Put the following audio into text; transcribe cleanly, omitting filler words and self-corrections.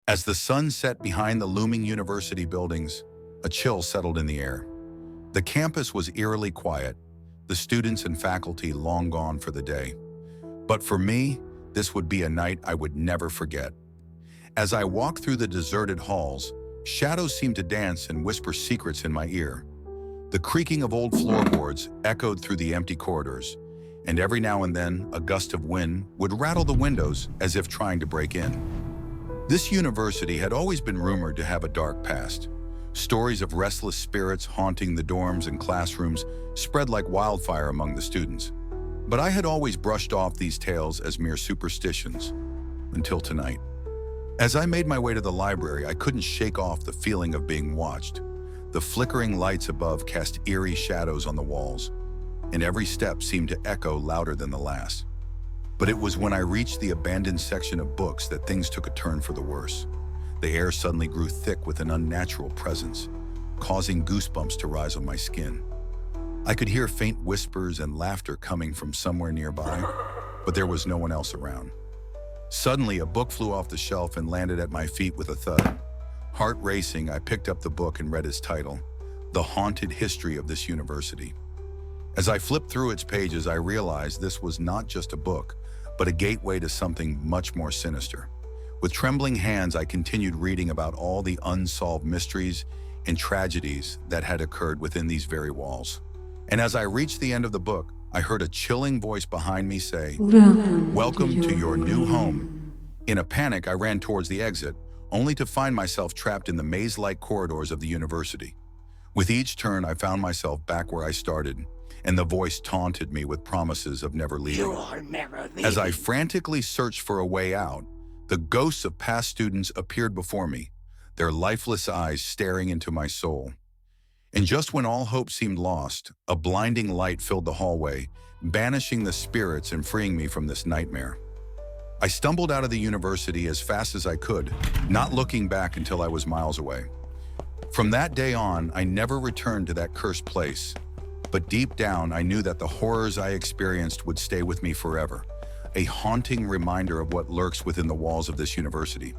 As the sun set behind the looming university buildings, a chill settled in the air. The campus was eerily quiet, the students and faculty long gone for the day. But for me, this would be a night I would never forget. As I walked through the deserted halls, shadows seemed to dance and whisper secrets in my ear. The creaking of old floorboards echoed through the empty corridors, and every now and then a gust of wind would rattle the windows as if trying to break in. This university had always been rumored to have a dark past. Stories of restless spirits haunting the dorms and classrooms spread like wildfire among the students. But I had always brushed off these tales as mere superstitions, until tonight. As I made my way to the library, I couldn't shake off the feeling of being watched. The flickering lights above cast eerie shadows on the walls, and every step seemed to echo louder than the last. But it was when I reached the abandoned section of books that things took a turn for the worse. The air suddenly grew thick with an unnatural presence, causing goosebumps to rise on my skin. I could hear faint whispers and laughter coming from somewhere nearby, but there was no one else around. Suddenly, a book flew off the shelf and landed at my feet with a thud. Heart racing, I picked up the book and read its title, The Haunted History of This University. As I flipped through its pages, I realized this was not just a book, but a gateway to something much more sinister. With trembling hands, I continued reading about all the unsolved mysteries and tragedies that had occurred within these very walls. And as I reached the end of the book, I heard a chilling voice behind me say, "Welcome to your new home." In a panic, I ran towards the exit, only to find myself trapped in the maze-like corridors of the university. With each turn, I found myself back where I started, and the voice taunted me with promises of never leaving. You're never leaving. As I frantically searched for a way out, the ghosts of past students appeared before me, their lifeless eyes staring into my soul. And just when all hope seemed lost, a blinding light filled the hallway, banishing the spirits and freeing me from this nightmare. I stumbled out of the university as fast as I could, not looking back until I was miles away. From that day on, I never returned to that cursed place. But deep down, I knew that the horrors I experienced would stay with me forever, a haunting reminder of what lurks within the walls of this university.